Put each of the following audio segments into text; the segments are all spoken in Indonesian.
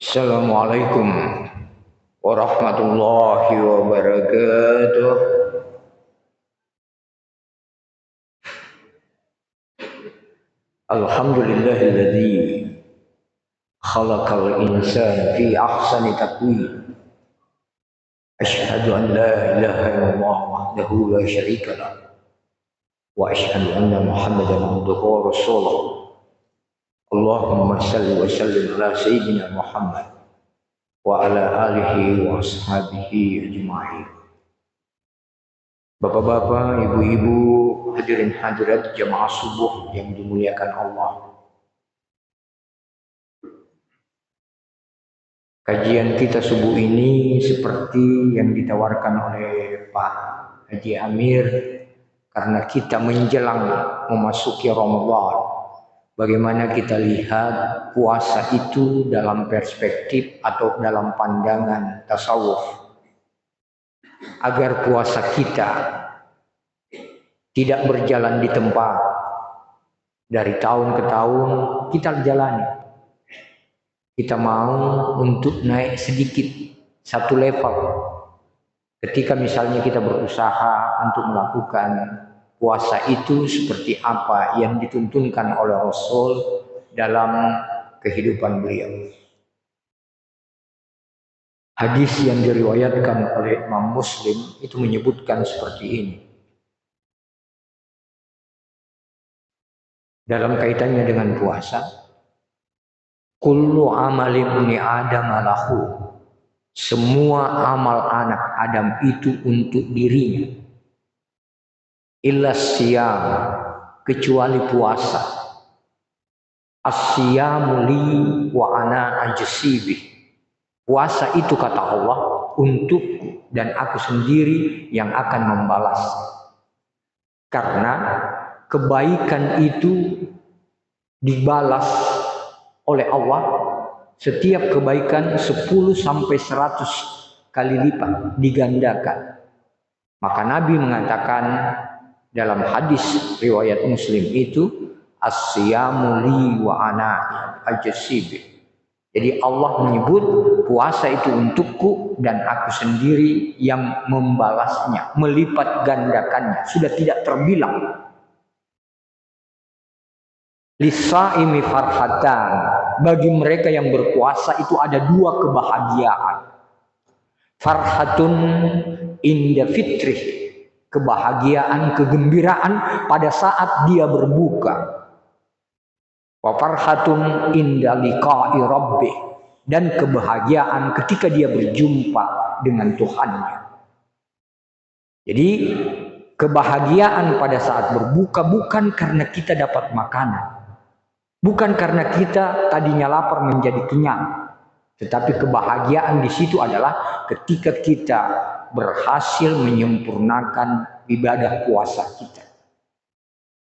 Assalamualaikum warahmatullahi wabarakatuh. Alhamdulillahilladzi khalaqal insana fi ahsani taqwim. Asyhadu an la ilaha illallah wahdahu la syarika lah wa asyhadu anna Muhammadan abduhu wa rasuluh. Allahumma shalli wa sallim ala sayyidina Muhammad wa ala alihi wa ashabihi ajma'in. Bapak-bapak, ibu-ibu, hadirin hadirat jamaah subuh yang dimuliakan Allah. Kajian kita subuh ini seperti yang ditawarkan oleh Pak Haji Amir, karena kita menjelang memasuki Ramadan. Bagaimana kita lihat puasa itu dalam perspektif atau dalam pandangan tasawuf. Agar puasa kita tidak berjalan di tempat, dari tahun ke tahun kita jalani. Kita mau untuk naik sedikit, satu level. Ketika misalnya kita berusaha untuk melakukan puasa itu seperti apa yang dituntunkan oleh Rasul dalam kehidupan beliau. Hadis yang diriwayatkan oleh Imam Muslim itu menyebutkan seperti ini. Dalam kaitannya dengan puasa, kullu amali ibni Adam lahu. Semua amal anak Adam itu untuk dirinya. Illa siyam, kecuali puasa. As-siyamu li wa ana ajsibih. Puasa itu kata Allah untukku dan aku sendiri yang akan membalas. Karena kebaikan itu dibalas oleh Allah, setiap kebaikan 10 sampai 100 kali lipat digandakan. Maka Nabi mengatakan dalam hadis riwayat Muslim itu as-siyamu li wa ana ajsibih. Jadi Allah menyebut puasa itu untukku dan aku sendiri yang membalasnya, melipat gandakannya, sudah tidak terbilang. Lisaimi farhatan, bagi mereka yang berpuasa itu ada dua kebahagiaan. Farhatun inda fitrih, kebahagiaan, kegembiraan pada saat dia berbuka. Wa farhatun inda liqa'i rabbih, dan kebahagiaan ketika dia berjumpa dengan Tuhannya. Jadi kebahagiaan pada saat berbuka bukan karena kita dapat makanan, bukan karena kita tadinya lapar menjadi kenyang, tetapi kebahagiaan di situ adalah ketika kita berhasil menyempurnakan ibadah puasa kita.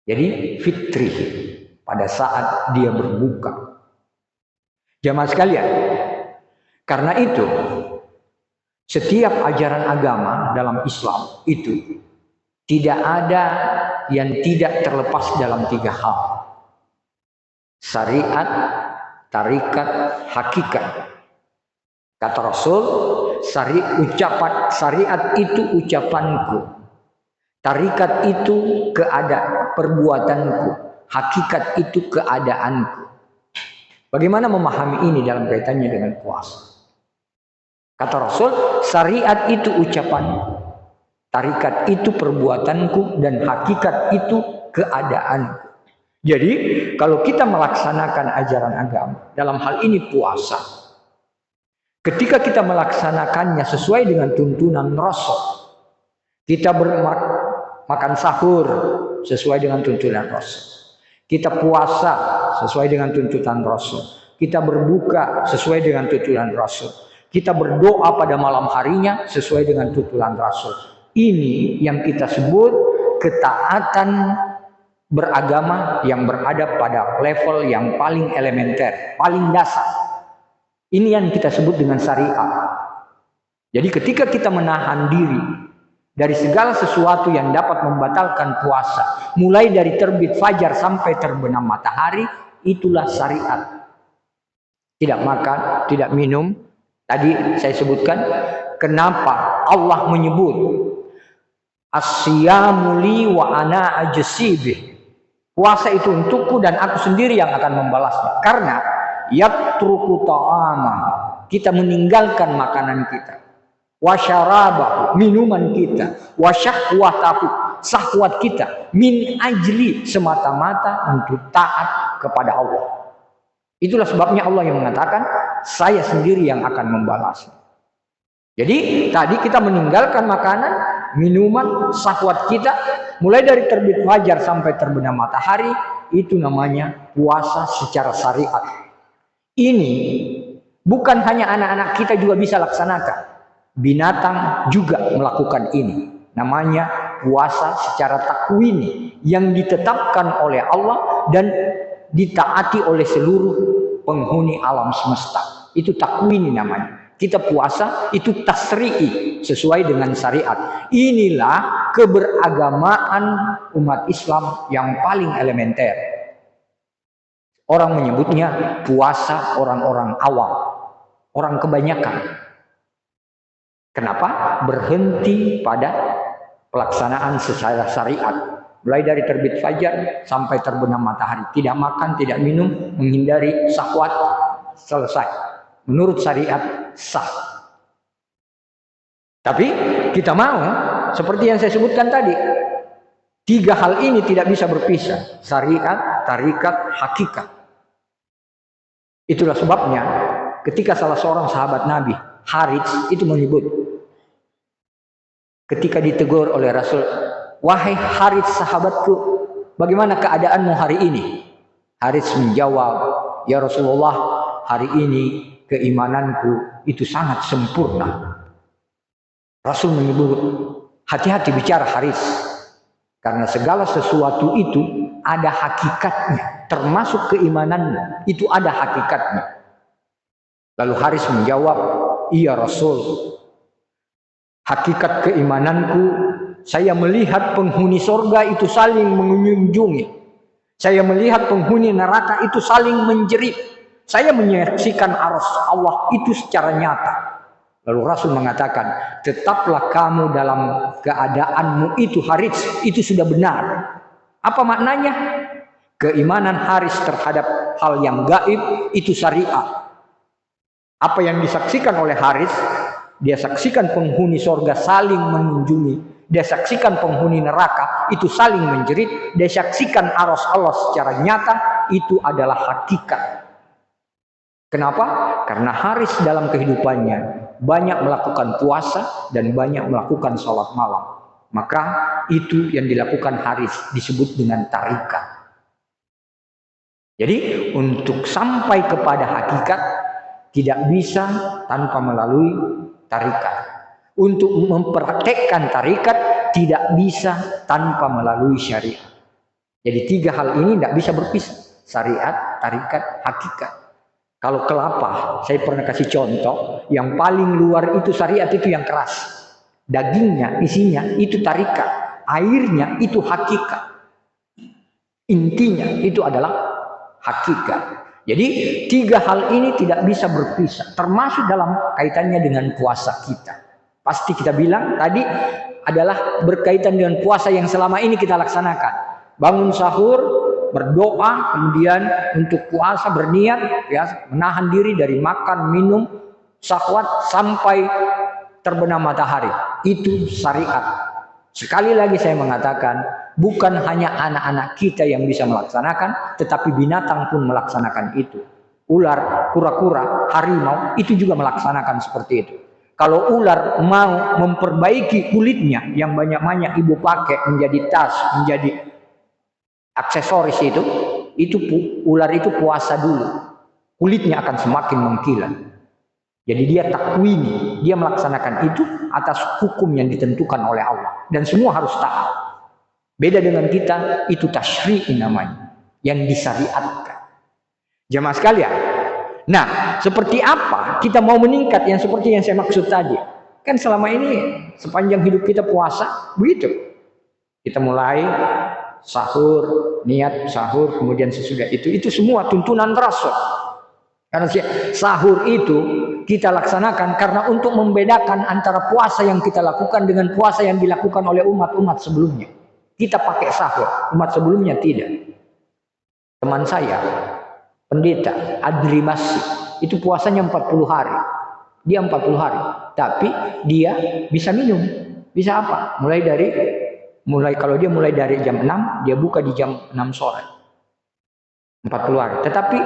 Jadi fitri pada saat dia berbuka. Jamaah sekalian, karena itu setiap ajaran agama dalam Islam itu tidak ada yang tidak terlepas dalam tiga hal. Syariat, tarikat, hakikat. Kata Rasul, syariat itu ucapanku. Tarikat itu keadaan perbuatanku. Hakikat itu keadaanku. Bagaimana memahami ini dalam kaitannya dengan puasa? Kata Rasul, syariat itu ucapanku. Tarikat itu perbuatanku dan hakikat itu keadaanku. Jadi kalau kita melaksanakan ajaran agama, dalam hal ini puasa, ketika kita melaksanakannya sesuai dengan tuntunan Rasul, kita makan sahur sesuai dengan tuntunan Rasul, kita puasa sesuai dengan tuntunan Rasul, kita berbuka sesuai dengan tuntunan Rasul, kita berdoa pada malam harinya sesuai dengan tuntunan Rasul. Ini yang kita sebut ketaatan beragama yang berada pada level yang paling elementer, paling dasar. Ini yang kita sebut dengan syariat. Jadi ketika kita menahan diri dari segala sesuatu yang dapat membatalkan puasa, mulai dari terbit fajar sampai terbenam matahari, itulah syariat. tidak makan, tidak minum. Tadi saya sebutkan kenapa Allah menyebut as-siyamu li wa ana ajsibih. Puasa itu untukku dan aku sendiri yang akan membalasnya. Karena yatruku ta'ama, kita meninggalkan makanan kita. Wa syarabahu, minuman kita. Wa syahwatahu, syahwat kita. Min ajli, semata-mata untuk taat kepada Allah. Itulah sebabnya Allah yang mengatakan, saya sendiri yang akan membalasnya. Jadi tadi kita meninggalkan makanan, minuman, syahwat kita, mulai dari terbit fajar sampai terbenam matahari, itu namanya puasa secara syariat. Ini bukan hanya anak-anak kita juga bisa laksanakan. Binatang juga melakukan ini. Namanya puasa secara takwini yang ditetapkan oleh Allah dan ditaati oleh seluruh penghuni alam semesta. Itu takwini namanya. Kita puasa itu tasri'i, sesuai dengan syariat. Inilah keberagamaan umat Islam yang paling elementer. Orang menyebutnya puasa orang-orang awam, orang kebanyakan. Kenapa? Berhenti pada pelaksanaan secara syariat. Mulai dari terbit fajar sampai terbenam matahari. Tidak makan, tidak minum, menghindari syahwat, selesai. Menurut syariat sah. Tapi kita mau, seperti yang saya sebutkan tadi, 3 hal ini tidak bisa berpisah. Syariat, tarikat, hakikat. Itulah sebabnya ketika salah seorang sahabat Nabi, Harits, itu menyebut, ketika ditegur oleh Rasul, wahai Harits sahabatku, bagaimana keadaanmu hari ini? Harits menjawab, ya Rasulullah, hari ini keimananku itu sangat sempurna. Rasul menyebut, hati-hati bicara Haris, karena segala sesuatu itu ada hakikatnya, termasuk keimananmu itu ada hakikatnya. Lalu Haris menjawab, iya Rasul, hakikat keimananku, saya melihat penghuni sorga itu saling mengunjungi, saya melihat penghuni neraka itu saling menjerit, saya menyaksikan arsy Allah itu secara nyata. Lalu Rasul mengatakan, tetaplah kamu dalam keadaanmu itu Haris, itu sudah benar. Apa maknanya? Keimanan Haris terhadap hal yang gaib itu syariat. Apa yang disaksikan oleh Haris, dia saksikan penghuni sorga saling mengunjungi, dia saksikan penghuni neraka itu saling menjerit, dia saksikan arsy Allah secara nyata, itu adalah hakikat. Kenapa? Karena Haris dalam kehidupannya banyak melakukan puasa dan banyak melakukan sholat malam. Maka itu yang dilakukan Haris disebut dengan tarikat. Jadi untuk sampai kepada hakikat tidak bisa tanpa melalui tarikat. Untuk mempraktekkan tarikat tidak bisa tanpa melalui syariat. Jadi 3 hal ini tidak bisa berpisah. Syariat, tarikat, hakikat. Kalau kelapa, saya pernah kasih contoh, yang paling luar itu syariat itu yang keras. Dagingnya, isinya itu tarikat. Airnya itu hakikat. Intinya itu adalah hakikat. Jadi 3 hal ini tidak bisa berpisah. Termasuk dalam kaitannya dengan puasa kita. Pasti kita bilang tadi adalah berkaitan dengan puasa yang selama ini kita laksanakan. Bangun sahur, berdoa, kemudian untuk puasa berniat, ya, menahan diri dari makan, minum, syahwat sampai terbenam matahari. Itu syariat. Sekali lagi saya mengatakan, bukan hanya anak-anak kita yang bisa melaksanakan, tetapi binatang pun melaksanakan itu. Ular, kura-kura, harimau, itu juga melaksanakan seperti itu. Kalau ular mau memperbaiki kulitnya yang banyak-banyak ibu pakai menjadi tas, menjadi aksesoris itu ular itu puasa dulu, kulitnya akan semakin mengkilat. Jadi dia takwini, dia melaksanakan itu atas hukum yang ditentukan oleh Allah dan semua harus taat. Beda dengan kita, itu tasyri'i namanya, yang disyariatkan. Jamaah sekalian, nah seperti apa kita mau meningkat yang seperti yang saya maksud tadi? Kan selama ini sepanjang hidup kita puasa begitu, kita mulai sahur, niat sahur, kemudian sesudah itu semua tuntunan Rasul. Karena sahur itu kita laksanakan karena untuk membedakan antara puasa yang kita lakukan dengan puasa yang dilakukan oleh umat-umat sebelumnya. Kita pakai sahur, umat sebelumnya tidak. Teman saya, pendeta Adri Masih, itu puasanya 40 hari. Dia 40 hari, tapi dia bisa minum. Bisa apa? Mulai kalau dia mulai dari jam 6, dia buka di jam 6 sore. 40 hari. Tetapi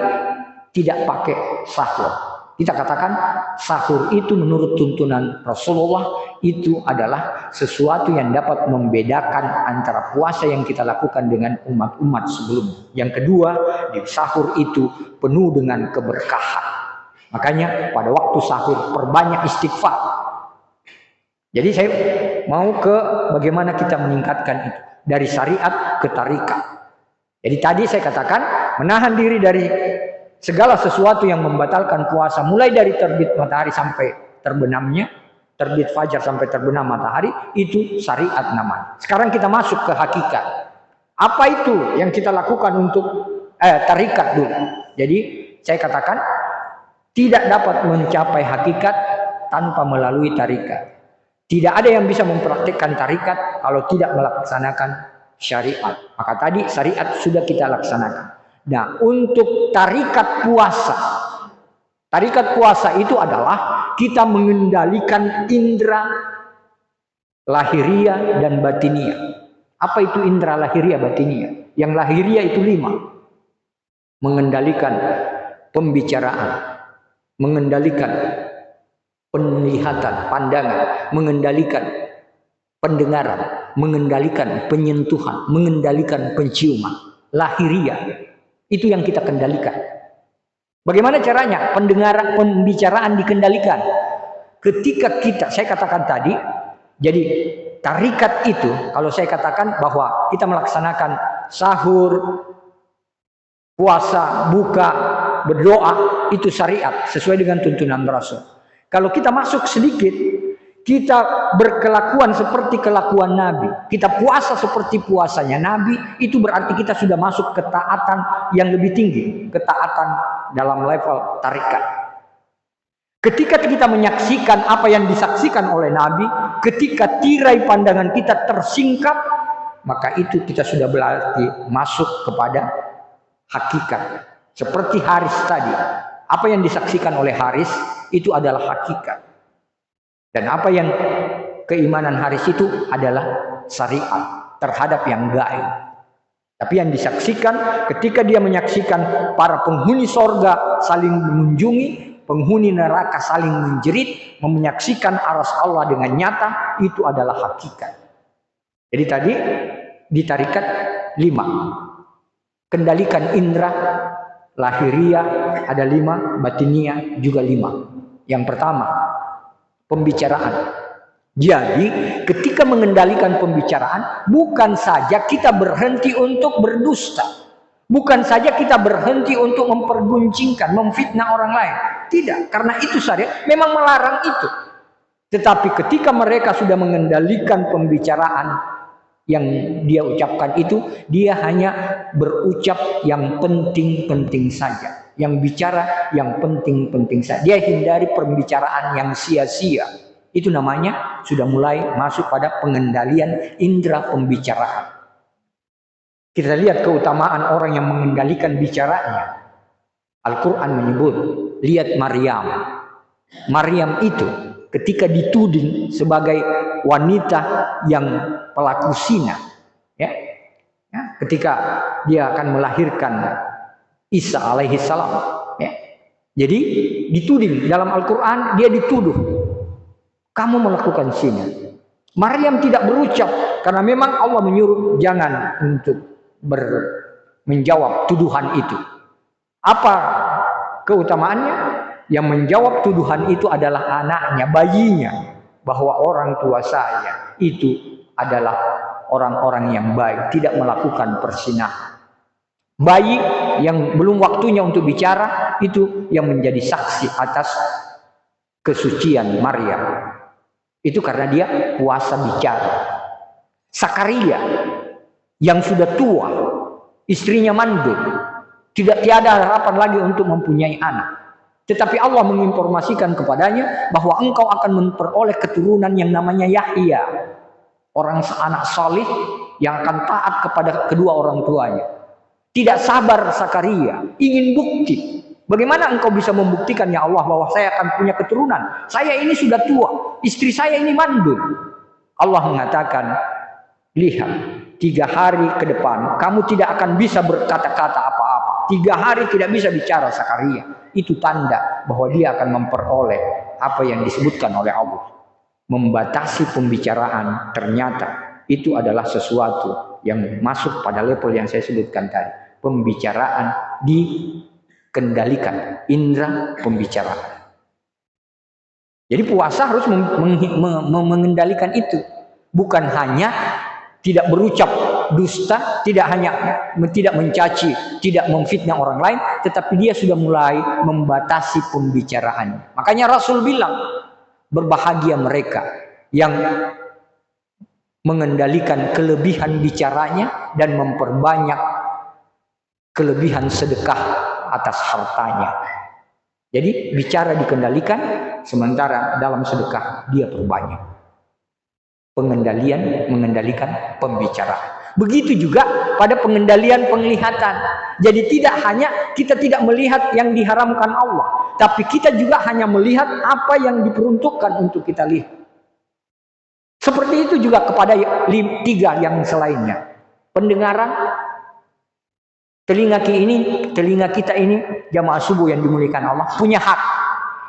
tidak pakai sahur. Kita katakan sahur itu menurut tuntunan Rasulullah itu adalah sesuatu yang dapat membedakan antara puasa yang kita lakukan dengan umat-umat sebelumnya. Yang kedua, di sahur itu penuh dengan keberkahan. Makanya pada waktu sahur perbanyak istighfar. Jadi saya mau ke bagaimana kita meningkatkan itu dari syariat ke tarikat. Jadi tadi saya katakan menahan diri dari segala sesuatu yang membatalkan puasa, mulai dari terbit matahari sampai terbenamnya, terbit fajar sampai terbenam matahari, itu syariat namanya. Sekarang kita masuk ke hakikat. Apa itu yang kita lakukan untuk tarikat dulu? Jadi saya katakan tidak dapat mencapai hakikat tanpa melalui tarikat. Tidak ada yang bisa mempraktikkan tarikat kalau tidak melaksanakan syariat. Maka tadi syariat sudah kita laksanakan. Nah, untuk tarikat puasa itu adalah kita mengendalikan indera lahiriah dan batiniah. Apa itu indera lahiriah batiniah? Yang lahiriah itu 5. Mengendalikan pembicaraan, mengendalikan penglihatan, pandangan, mengendalikan pendengaran, mengendalikan penyentuhan, mengendalikan penciuman. Lahiriah. Itu yang kita kendalikan. Bagaimana caranya? Pembicaraan dikendalikan. Ketika kita, saya katakan tadi, jadi tarikat itu, kalau saya katakan bahwa kita melaksanakan sahur, puasa, buka, berdoa, itu syariat, sesuai dengan tuntunan Rasul. Kalau kita masuk sedikit, kita berkelakuan seperti kelakuan Nabi, kita puasa seperti puasanya Nabi, itu berarti kita sudah masuk ketaatan yang lebih tinggi, ketaatan dalam level tarikat. Ketika kita menyaksikan apa yang disaksikan oleh Nabi, ketika tirai pandangan kita tersingkap, maka itu kita sudah berarti masuk kepada hakikat. Seperti Haris tadi, apa yang disaksikan oleh Haris itu adalah hakikat. Dan apa yang keimanan Haris itu adalah syariat terhadap yang gaib. Tapi yang disaksikan ketika dia menyaksikan para penghuni sorga saling mengunjungi, penghuni neraka saling menjerit, menyaksikan aras Allah dengan nyata, itu adalah hakikat. Jadi tadi di tarikat 5. Kendalikan indera lahiriah ada 5, batiniah juga 5. Yang pertama, pembicaraan. Jadi ketika mengendalikan pembicaraan, bukan saja kita berhenti untuk berdusta, bukan saja kita berhenti untuk memperguncingkan, memfitnah orang lain. Tidak, karena itu syariat memang melarang itu. Tetapi ketika mereka sudah mengendalikan pembicaraan yang dia ucapkan itu, dia hanya berucap yang penting-penting saja. Yang bicara yang penting-penting saja. Dia hindari pembicaraan yang sia-sia. Itu namanya sudah mulai masuk pada pengendalian indera pembicaraan. Kita lihat keutamaan orang yang mengendalikan bicaranya. Al-Quran menyebut, lihat Maryam. Maryam itu ketika dituding sebagai wanita yang pelaku zina, ya, ketika dia akan melahirkan Isa alaihi salam, ya. Jadi dituding dalam Al-Quran, dia dituduh kamu melakukan zina. Maryam tidak berucap karena memang Allah menyuruh jangan untuk menjawab tuduhan itu. Apa keutamaannya? Yang menjawab tuduhan itu adalah anaknya, bayinya, bahwa orang tua saya itu adalah orang-orang yang baik, tidak melakukan perzinahan. Bayi yang belum waktunya untuk bicara itu yang menjadi saksi atas kesucian Maryam. Itu karena dia puasa bicara. Zakaria yang sudah tua, istrinya mandul, tiada harapan lagi untuk mempunyai anak. Tetapi Allah menginformasikan kepadanya bahwa engkau akan memperoleh keturunan yang namanya Yahya. Orang anak salih yang akan taat kepada kedua orang tuanya. Tidak sabar Zakaria, ingin bukti. Bagaimana engkau bisa membuktikan ya Allah bahwa saya akan punya keturunan? Saya ini sudah tua, istri saya ini mandul. Allah mengatakan, lihat, 3 hari ke depan kamu tidak akan bisa berkata-kata apa-apa. 3 hari tidak bisa bicara Zakaria. Itu tanda bahwa dia akan memperoleh apa yang disebutkan oleh Allah. Membatasi pembicaraan ternyata itu adalah sesuatu yang masuk pada level yang saya sebutkan tadi. Pembicaraan dikendalikan, indera pembicaraan. Jadi puasa harus mengendalikan itu. Bukan hanya tidak berucap dusta, tidak mencaci, tidak memfitnah orang lain, tetapi dia sudah mulai membatasi pembicaraannya. Makanya Rasul bilang, berbahagia mereka yang mengendalikan kelebihan bicaranya dan memperbanyak kelebihan sedekah atas hartanya. Jadi bicara dikendalikan, sementara dalam sedekah dia perbanyak. Mengendalikan pembicaraan. Begitu juga pada pengendalian penglihatan. Jadi kita tidak melihat yang diharamkan Allah, tapi kita juga hanya melihat apa yang diperuntukkan untuk kita lihat. Seperti itu juga kepada 3 yang selainnya. Pendengaran, telinga kita ini jamaah subuh yang dimuliakan Allah punya hak.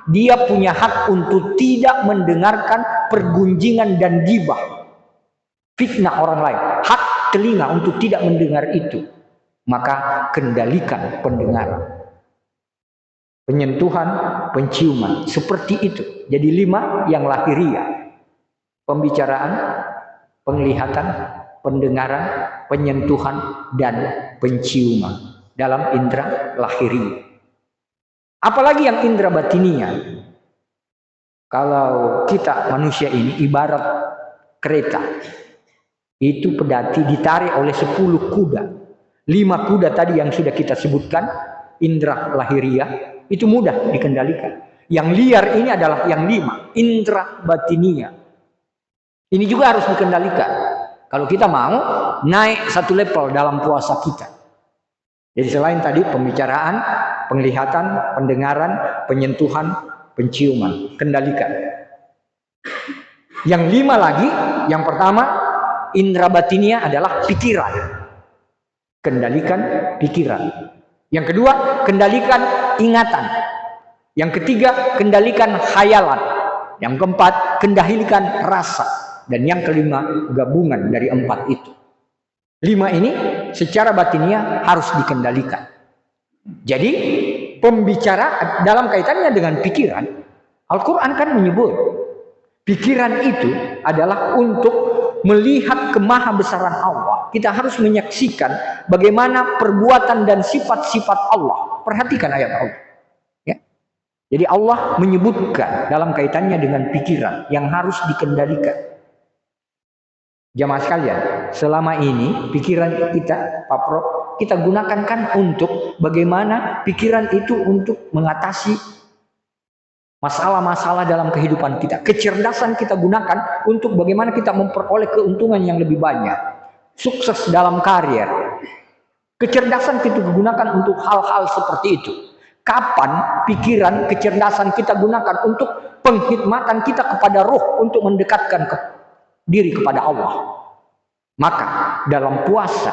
Dia punya hak untuk tidak mendengarkan pergunjingan dan gibah, fitnah orang lain. Hak telinga untuk tidak mendengar itu. Maka kendalikan pendengaran. Penyentuhan, penciuman, seperti itu. Jadi 5 yang lahiriah. Pembicaraan, penglihatan, pendengaran, penyentuhan, dan penciuman dalam indera lahiriah. Apalagi yang indera batiniah. Kalau kita manusia ini ibarat kereta. Itu pedati ditarik oleh 10 kuda. 5 kuda tadi yang sudah kita sebutkan, indera lahiriah, itu mudah dikendalikan. Yang liar ini adalah yang 5, indera batiniah. Ini juga harus dikendalikan. Kalau kita mau naik 1 level dalam puasa kita. Jadi selain tadi pembicaraan, penglihatan, pendengaran, penyentuhan, penciuman, kendalikan. Yang 5 lagi, yang pertama indera batiniah adalah pikiran. Kendalikan pikiran. Yang kedua, kendalikan ingatan. Yang ketiga, kendalikan khayalan. Yang keempat, kendalikan rasa. Dan yang kelima, gabungan dari 4 itu. 5 ini secara batiniah harus dikendalikan. Jadi pembicara dalam kaitannya dengan pikiran, Al-Quran kan menyebut pikiran itu adalah untuk melihat kemahabesaran Allah. Kita harus menyaksikan bagaimana perbuatan dan sifat-sifat Allah. Perhatikan ayat Allah. Ya. Jadi Allah menyebutkan dalam kaitannya dengan pikiran yang harus dikendalikan. Jamaah sekalian, selama ini pikiran kita, Pak Prof, kita gunakan kan untuk bagaimana pikiran itu untuk mengatasi masalah-masalah dalam kehidupan kita. Kecerdasan kita gunakan untuk bagaimana kita memperoleh keuntungan yang lebih banyak. Sukses dalam karier. Kecerdasan kita gunakan untuk hal-hal seperti itu. Kapan pikiran, kecerdasan kita gunakan untuk penghikmatan kita kepada roh untuk mendekatkan diri kepada Allah. Maka dalam puasa,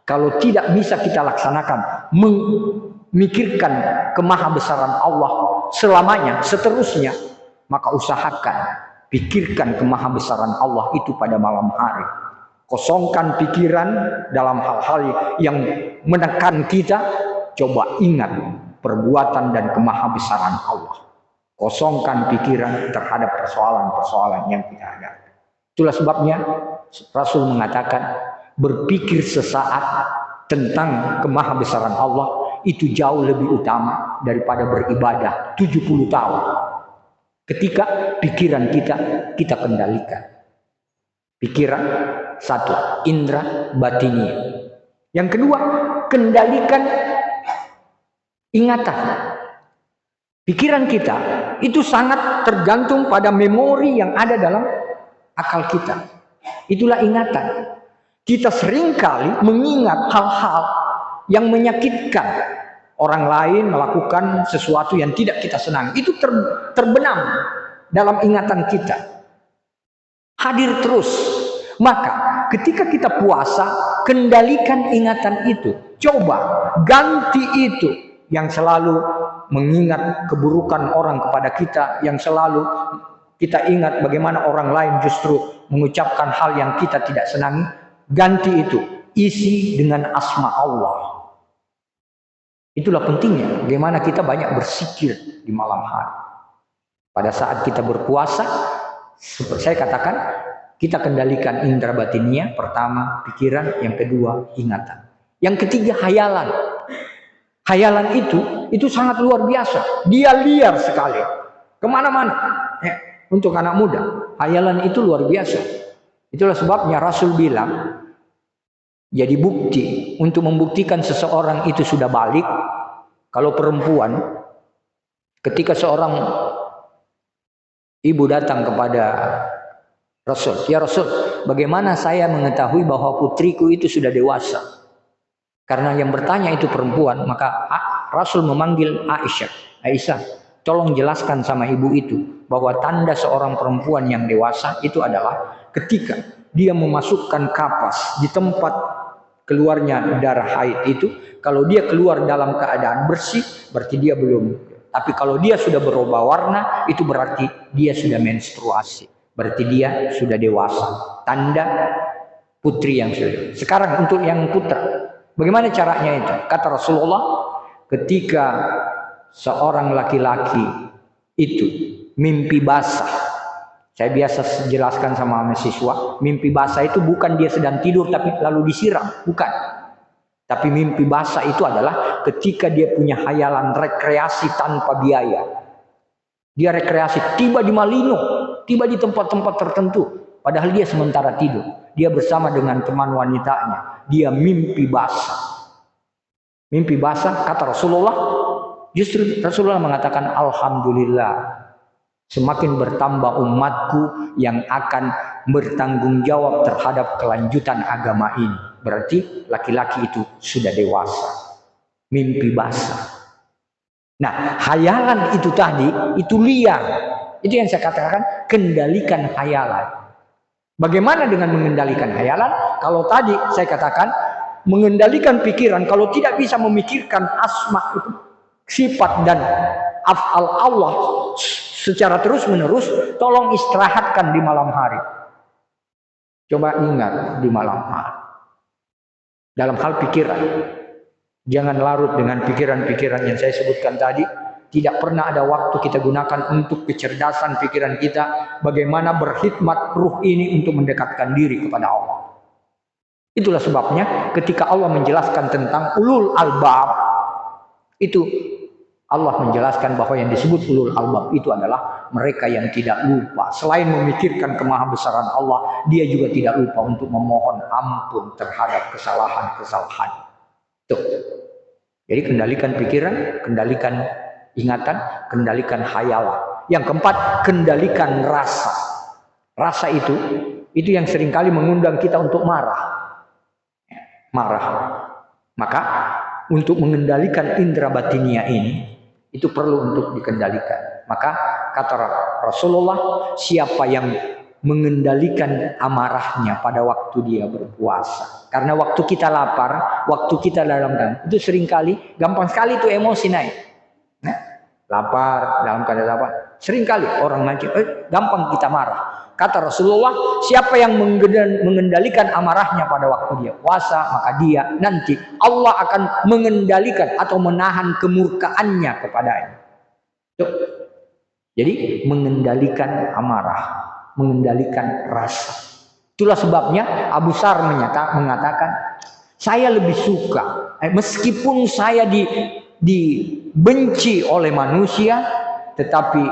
kalau tidak bisa kita laksanakan memikirkan kemahabesaran Allah selamanya, seterusnya, maka usahakan pikirkan kemahabesaran Allah itu pada malam hari. Kosongkan pikiran dalam hal-hal yang menekan kita. Coba ingat perbuatan dan kemahabesaran Allah. Kosongkan pikiran terhadap persoalan-persoalan yang kita hadapi. Itulah sebabnya Rasul mengatakan berpikir sesaat tentang kemahabesaran Allah itu jauh lebih utama daripada beribadah 70 tahun. Ketika pikiran kita kendalikan. Pikiran 1, indera batiniah. Yang kedua, kendalikan ingatan. Pikiran kita itu sangat tergantung pada memori yang ada dalam akal kita. Itulah ingatan. Kita seringkali mengingat hal-hal yang menyakitkan. Orang lain melakukan sesuatu yang tidak kita senangi. Itu terbenam dalam ingatan kita. Hadir terus. Maka ketika kita puasa, kendalikan ingatan itu. Coba ganti itu yang selalu mengingat keburukan orang kepada kita, yang selalu kita ingat bagaimana orang lain justru mengucapkan hal yang kita tidak senangi. Ganti itu, isi dengan asma Allah. Itulah pentingnya bagaimana kita banyak berzikir di malam hari. Pada saat kita berpuasa, seperti saya katakan, kita kendalikan indera batinnya. Pertama pikiran, yang kedua ingatan, yang ketiga hayalan. Hayalan itu sangat luar biasa. Dia liar sekali, kemana-mana. Untuk anak muda, hayalan itu luar biasa. Itulah sebabnya Rasul bilang, jadi bukti untuk membuktikan seseorang itu sudah balik. Kalau perempuan, ketika seorang ibu datang kepada Rasul, ya Rasul, bagaimana saya mengetahui bahwa putriku itu sudah dewasa? Karena yang bertanya itu perempuan, maka Rasul memanggil Aisyah, tolong jelaskan sama ibu itu bahwa tanda seorang perempuan yang dewasa itu adalah ketika dia memasukkan kapas di tempat keluarnya darah haid itu. Kalau dia keluar dalam keadaan bersih, berarti dia belum. Tapi kalau dia sudah berubah warna, itu berarti dia sudah menstruasi. Berarti dia sudah dewasa. Tanda putri yang sudah. Sekarang untuk yang putra, bagaimana caranya itu? Kata Rasulullah, ketika seorang laki-laki itu mimpi basah. Saya biasa jelaskan sama mahasiswa, mimpi basah itu bukan dia sedang tidur tapi lalu disiram, bukan. Tapi mimpi basah itu adalah ketika dia punya hayalan rekreasi tanpa biaya. Dia rekreasi, tiba di Malino, tiba di tempat-tempat tertentu, padahal dia sementara tidur. Dia bersama dengan teman wanitanya, dia mimpi basah. Mimpi basah, kata Rasulullah, justru Rasulullah mengatakan, alhamdulillah, semakin bertambah umatku yang akan bertanggung jawab terhadap kelanjutan agama ini. Berarti laki-laki itu sudah dewasa. Mimpi basah. Nah, hayalan itu tadi, itu liar. Itu yang saya katakan, kendalikan hayalan. Bagaimana dengan mengendalikan hayalan? Kalau tadi saya katakan, mengendalikan pikiran, kalau tidak bisa memikirkan asma itu, sifat dan af'al Allah secara terus-menerus, tolong istirahatkan di malam hari. Coba ingat di malam hari. Dalam hal pikiran, jangan larut dengan pikiran-pikiran yang saya sebutkan tadi. Tidak pernah ada waktu kita gunakan untuk kecerdasan pikiran kita, bagaimana berkhidmat ruh ini untuk mendekatkan diri kepada Allah. Itulah sebabnya ketika Allah menjelaskan tentang ulul albab, itu Allah menjelaskan bahwa yang disebut ulul albab itu adalah mereka yang tidak lupa. Selain memikirkan kemahabesaran Allah, dia juga tidak lupa untuk memohon ampun terhadap kesalahan-kesalahan. Tuh. Jadi kendalikan pikiran, kendalikan ingatan, kendalikan hayalan. Yang keempat, kendalikan rasa. Rasa itu yang seringkali mengundang kita untuk marah. Marah. Maka untuk mengendalikan indera batinia ini, itu perlu untuk dikendalikan. Maka kata Rasulullah, siapa yang mengendalikan amarahnya pada waktu dia berpuasa. Karena waktu kita lapar, waktu kita dalam itu seringkali gampang sekali itu emosi naik. Nah, lapar, dalam keadaan lapar, seringkali orang ngaji, gampang kita marah. Kata Rasulullah, siapa yang mengendalikan amarahnya pada waktu dia puasa, maka dia nanti Allah akan mengendalikan atau menahan kemurkaannya kepadanya. Tuh. Jadi mengendalikan amarah, mengendalikan rasa. Itulah sebabnya Abu Sar mengatakan, saya lebih suka, meskipun saya dibenci oleh manusia, tetapi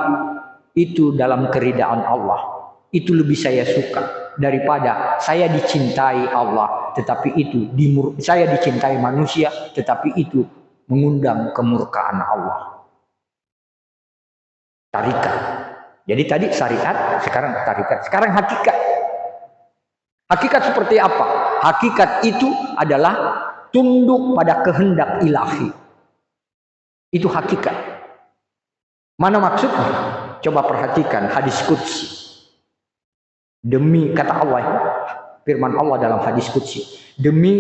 itu dalam keridaan Allah. Itu lebih saya suka daripada saya dicintai Allah, tetapi itu saya dicintai manusia, tetapi itu mengundang kemurkaan Allah. tarikat. Jadi tadi syariat, sekarang tarikat, sekarang hakikat. Hakikat seperti apa? Hakikat itu adalah tunduk pada kehendak ilahi. Itu hakikat. Mana maksudnya? Coba perhatikan hadis qudsi. Demi kata Allah, firman Allah dalam hadis qudsi, demi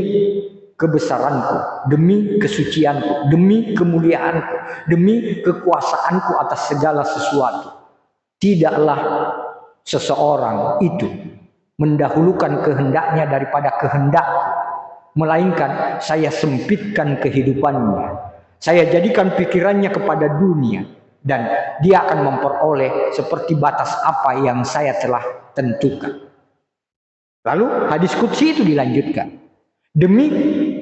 kebesaranku, demi kesucianku, demi kemuliaanku, demi kekuasaanku atas segala sesuatu, tidaklah seseorang itu mendahulukan kehendaknya daripada kehendakku, melainkan saya sempitkan kehidupannya, saya jadikan pikirannya kepada dunia, dan dia akan memperoleh seperti batas apa yang saya telah tentukan. Lalu hadis qudsi itu dilanjutkan, demi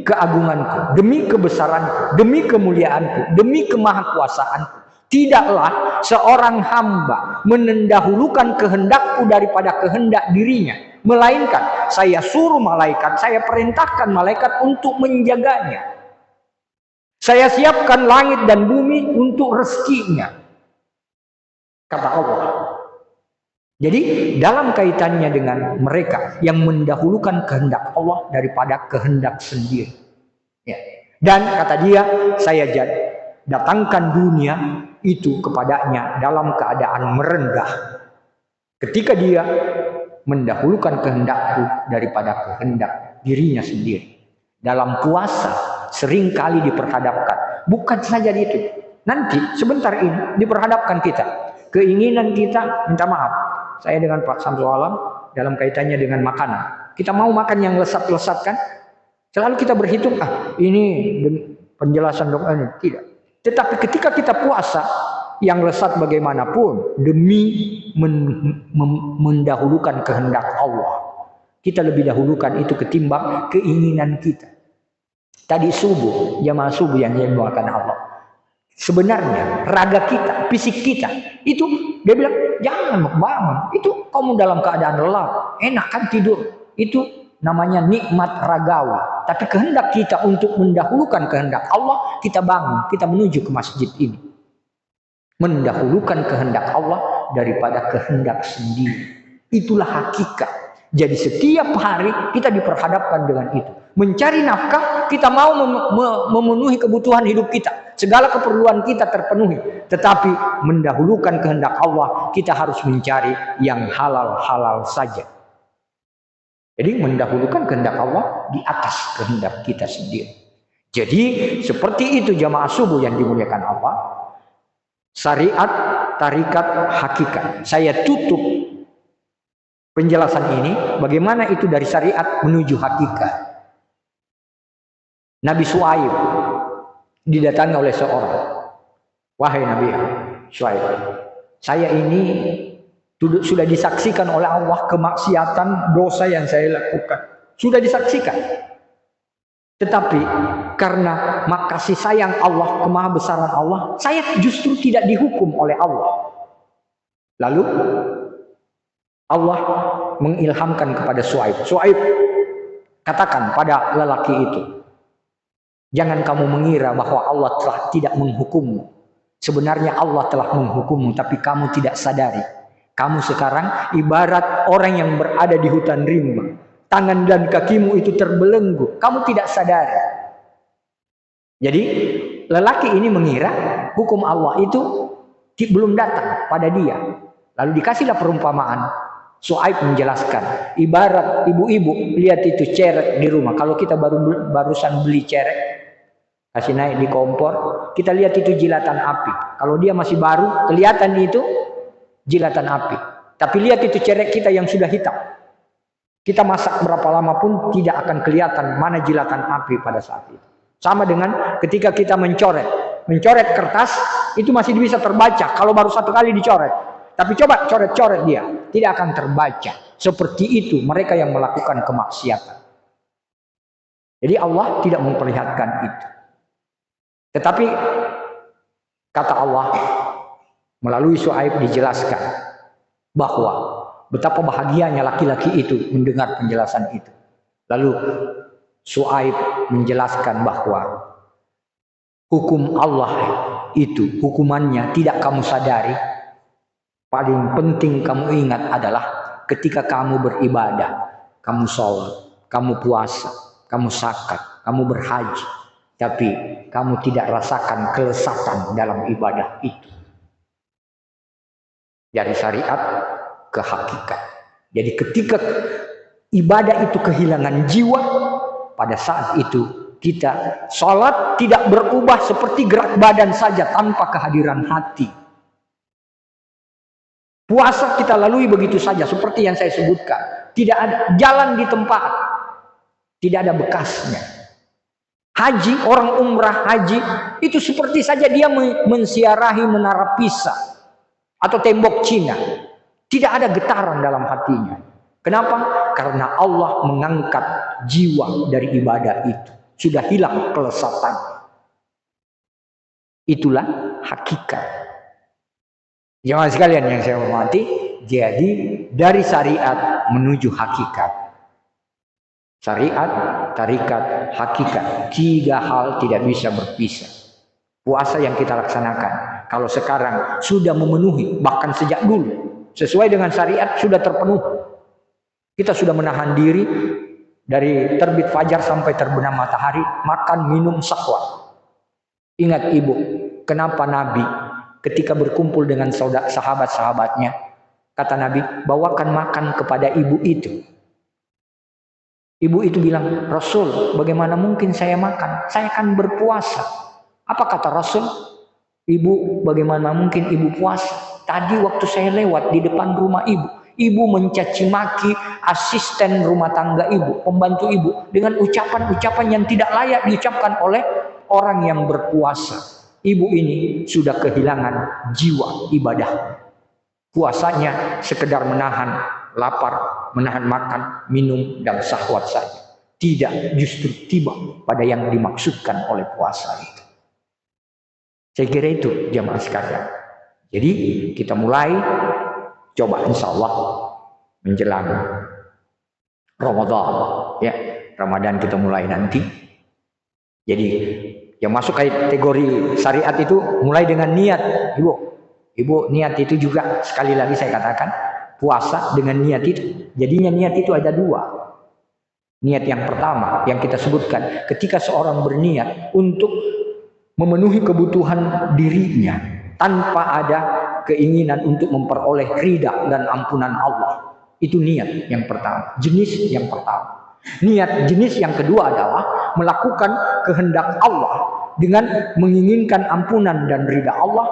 keagunganku, demi kebesaranku, demi kemuliaanku, demi kemahakuasaanku, tidaklah seorang hamba mendahulukan kehendakku daripada kehendak dirinya, melainkan saya suruh malaikat, saya perintahkan malaikat untuk menjaganya. Saya siapkan langit dan bumi untuk rezekinya, kata Allah. Jadi dalam kaitannya dengan mereka yang mendahulukan kehendak Allah daripada kehendak sendiri. Ya. Dan kata dia, saya datangkan dunia itu kepadanya dalam keadaan merendah. Ketika dia mendahulukan kehendakku daripada kehendak dirinya sendiri. Dalam puasa seringkali diperhadapkan. Bukan saja itu. Nanti sebentar ini diperhadapkan kita. Keinginan kita, minta maaf. Saya dengan Pak Samsul Alam dalam kaitannya dengan makanan. Kita mau makan yang lesat-lesat kan? Selalu kita berhitung, ini penjelasan dokter ini. Tidak. Tetapi ketika kita puasa, yang lesat bagaimanapun, demi mendahulukan kehendak Allah. Kita lebih dahulukan itu ketimbang keinginan kita. Tadi subuh, jamaah subuh yang dimuliakan Allah. Sebenarnya raga kita, fisik kita, itu dia bilang jangan bangun. Itu kamu dalam keadaan lelah, enak kan tidur. Itu namanya nikmat ragawi. Tapi kehendak kita untuk mendahulukan kehendak Allah, kita bangun, kita menuju ke masjid ini. Mendahulukan kehendak Allah daripada kehendak sendiri. Itulah hakikat. Jadi setiap hari kita diperhadapkan dengan itu. Mencari nafkah, kita mau memenuhi kebutuhan hidup kita. Segala keperluan kita terpenuhi. Tetapi mendahulukan kehendak Allah, kita harus mencari yang halal-halal saja. Jadi mendahulukan kehendak Allah di atas kehendak kita sendiri. Jadi seperti itu jamaah subuh yang dimuliakan Allah. Syariat, tarikat, hakikat. Saya tutup penjelasan ini. Bagaimana itu dari syariat menuju hakikat. Nabi Syuaib didatangi oleh seorang. Wahai Nabi Syuaib, saya ini sudah disaksikan oleh Allah kemaksiatan dosa yang saya lakukan. Sudah disaksikan. Tetapi karena makasih sayang Allah, kemahabesaran Allah, saya justru tidak dihukum oleh Allah. Lalu Allah mengilhamkan kepada Syuaib. Syuaib, katakan pada lelaki itu, jangan kamu mengira bahwa Allah telah tidak menghukummu. Sebenarnya Allah telah menghukummu, tapi kamu tidak sadari. Kamu sekarang ibarat orang yang berada di hutan rimba. Tangan dan kakimu itu terbelenggu. Kamu tidak sadari. Jadi lelaki ini mengira hukum Allah itu belum datang pada dia. Lalu dikasihlah perumpamaan. Syuaib menjelaskan. Ibarat ibu-ibu lihat itu cerek di rumah. Kalau kita barusan beli cerek, kasih naik di kompor, kita lihat itu jilatan api. Kalau dia masih baru, kelihatan itu jilatan api. Tapi lihat itu cerek kita yang sudah hitam. Kita masak berapa lama pun tidak akan kelihatan mana jilatan api pada saat itu. Sama dengan ketika kita mencoret kertas, itu masih bisa terbaca kalau baru satu kali dicoret. Tapi coba coret-coret dia, tidak akan terbaca. Seperti itu mereka yang melakukan kemaksiatan. Jadi Allah tidak memperlihatkan itu. Tetapi kata Allah melalui Syuaib dijelaskan bahwa betapa bahagianya laki-laki itu mendengar penjelasan itu. Lalu Syuaib menjelaskan bahwa hukum Allah itu hukumannya tidak kamu sadari. paling penting kamu ingat adalah ketika kamu beribadah, kamu sholat, kamu puasa, kamu zakat, kamu berhaji, tapi kamu tidak rasakan kelezatan dalam ibadah itu. Dari syariat ke hakikat. Jadi ketika ibadah itu kehilangan jiwa, pada saat itu kita sholat tidak berubah seperti gerak badan saja tanpa kehadiran hati. Puasa kita lalui begitu saja seperti yang saya sebutkan. Tidak ada jalan di tempat, tidak ada bekasnya. Haji, orang umrah haji itu seperti saja dia mensiarahi menara Pisa atau tembok Cina. Tidak ada getaran dalam hatinya. Kenapa? Karena Allah mengangkat jiwa dari ibadah itu. Sudah hilang kelesatannya. Itulah hakikat. Jemaah sekalian yang saya hormati, jadi dari syariat menuju hakikat. Syariat, tarikat, hakikat. 3 hal tidak bisa berpisah. Puasa yang kita laksanakan, kalau sekarang sudah memenuhi, bahkan sejak dulu, sesuai dengan syariat sudah terpenuhi. Kita sudah menahan diri dari terbit fajar sampai terbenam matahari, makan, minum, syahwat. Ingat ibu, kenapa Nabi ketika berkumpul dengan sahabat-sahabatnya, kata Nabi, bawakan makan kepada ibu itu. Ibu itu bilang, Rasul, bagaimana mungkin saya makan? Saya kan berpuasa. Apa kata Rasul? Ibu, bagaimana mungkin ibu puasa? Tadi waktu saya lewat di depan rumah ibu, ibu mencaci maki asisten rumah tangga ibu, pembantu ibu, dengan ucapan-ucapan yang tidak layak diucapkan oleh orang yang berpuasa. Ibu ini sudah kehilangan jiwa ibadah. Puasanya sekedar menahan lapar, menahan makan, minum, dan syahwat saja. Tidak justru tiba pada yang dimaksudkan oleh puasa itu. Saya kira itu jamaah sekalian. Jadi kita mulai coba insya Allah menjelang Ramadan. Ya, Ramadan kita mulai nanti. Jadi yang masuk kategori syariat itu mulai dengan niat, Ibu niat itu juga sekali lagi saya katakan puasa dengan niat itu. Jadinya niat itu ada 2. Niat yang pertama yang kita sebutkan ketika seorang berniat untuk memenuhi kebutuhan dirinya tanpa ada keinginan untuk memperoleh ridha dan ampunan Allah. Itu niat yang pertama, jenis yang pertama. Niat jenis yang kedua adalah melakukan kehendak Allah dengan menginginkan ampunan dan ridha Allah,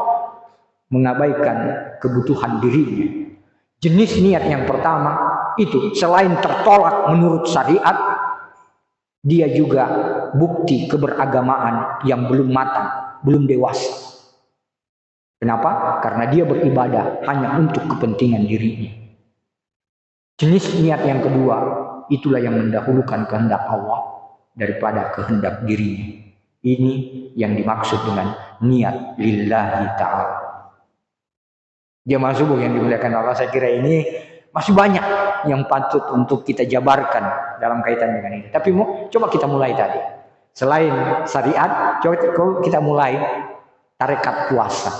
mengabaikan kebutuhan dirinya. Jenis niat yang pertama itu selain tertolak menurut syariat, dia juga bukti keberagamaan yang belum matang, belum dewasa. Kenapa? Karena dia beribadah hanya untuk kepentingan dirinya. Jenis niat yang kedua, itulah yang mendahulukan kehendak Allah daripada kehendak dirinya. Ini yang dimaksud dengan niat lillahi ta'ala. Jemaah subuh yang dimuliakan Allah, saya kira ini masih banyak yang patut untuk kita jabarkan dalam kaitan dengan ini. Tapi coba kita mulai tadi. Selain syariat, coba kita mulai tarekat puasa.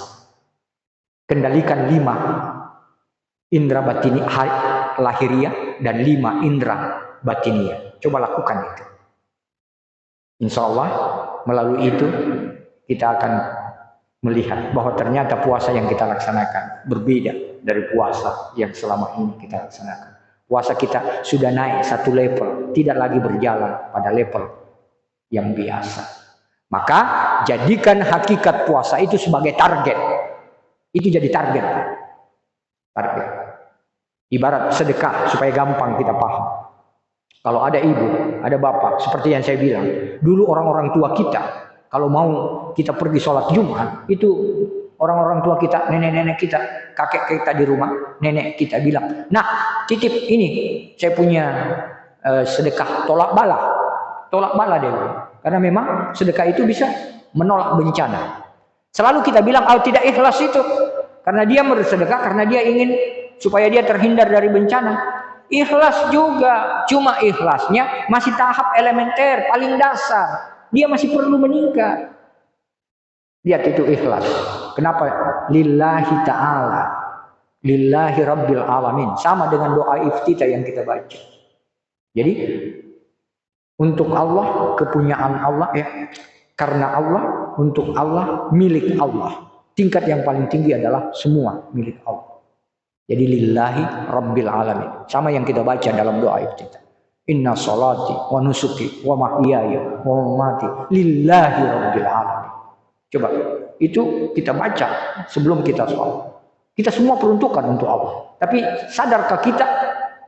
Kendalikan 5 indera batini lahiriah dan 5 indera batiniah. Coba lakukan itu. Insya Allah melalui itu kita akan melihat bahwa ternyata puasa yang kita laksanakan berbeda dari puasa yang selama ini kita laksanakan. Puasa kita sudah naik 1 level, tidak lagi berjalan pada level yang biasa. Maka jadikan hakikat puasa itu sebagai target. Itu jadi target. Target. Ibarat sedekah supaya gampang kita paham. Kalau ada ibu, ada bapak, seperti yang saya bilang, dulu orang-orang tua kita, kalau mau kita pergi sholat Jumat, itu orang-orang tua kita, nenek-nenek kita, kakek kita di rumah, nenek kita bilang, nah titip ini, saya punya sedekah tolak bala dia. Karena memang sedekah itu bisa menolak bencana. Selalu kita bilang, tidak ikhlas itu, karena dia bersedekah, karena dia ingin supaya dia terhindar dari bencana. Ikhlas juga, cuma ikhlasnya masih tahap elementer, paling dasar. Dia masih perlu meningkat. Lihat itu ikhlas. Kenapa? Lillahi ta'ala. Lillahi rabbil alamin. Sama dengan doa iftitah yang kita baca. Jadi untuk Allah, kepunyaan Allah, karena Allah, untuk Allah, milik Allah. Tingkat yang paling tinggi adalah semua milik Allah. Jadi lillahi rabbil alamin. Sama yang kita baca dalam doa iftitah. Inna salati wa nusuki wa mahyaya wa mamati lillahi rabbil alamin. Coba, itu kita baca sebelum kita sholat. Kita semua peruntukan untuk Allah. Tapi sadarkah kita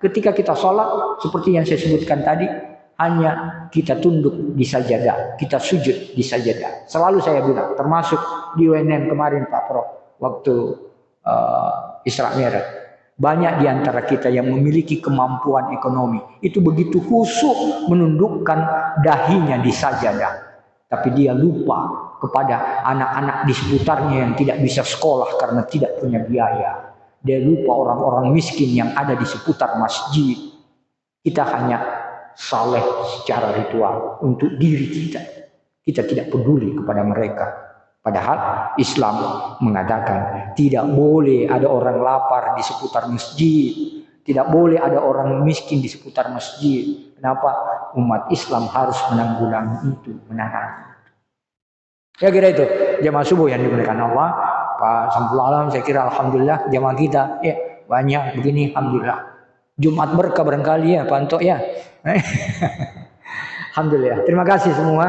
ketika kita sholat, seperti yang saya sebutkan tadi, hanya kita tunduk di sajadah, kita sujud di sajadah. Selalu saya bilang, termasuk di UNM kemarin Pak Prof, waktu Isra Mi'raj. Banyak di antara kita yang memiliki kemampuan ekonomi, itu begitu khusyuk menundukkan dahinya di sajadah. Tapi dia lupa kepada anak-anak di seputarnya yang tidak bisa sekolah karena tidak punya biaya. Dia lupa orang-orang miskin yang ada di seputar masjid. Kita hanya saleh secara ritual untuk diri kita. Kita tidak peduli kepada mereka. Padahal Islam mengatakan tidak boleh ada orang lapar di seputar masjid. Tidak boleh ada orang miskin di seputar masjid. Kenapa? Umat Islam harus menanggulangi itu, menahan. Ya kira itu jamaah subuh yang dimuliakan Allah. Pak Samsul Alam, saya kira alhamdulillah jamaah kita banyak begini, alhamdulillah. Jumat berkah barangkali ya Pak Anto ya. Alhamdulillah. Terima kasih semua.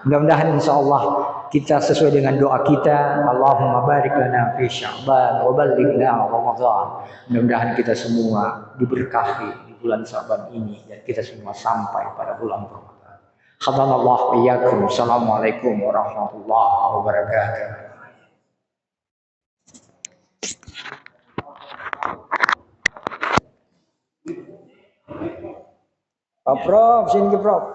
Mudah-mudahan insyaallah kita sesuai dengan doa kita. Allahumma barik lana fi Sya'ban wa ballighna Ramadan. Mudah-mudahan kita semua diberkahi di bulan Sya'ban ini dan kita semua sampai pada bulan Ramadan. Hadanallahu iyyakum. Assalamualaikum warahmatullahi wabarakatuh. Pak Prof, sini ke Prof.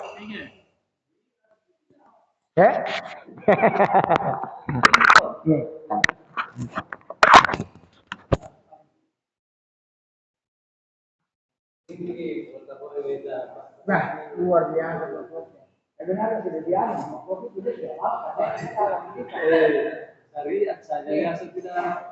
Ya? Nah, luar biasa. Sebenarnya sudah biasa, Prof sudah apa? Syariat saja yang sudah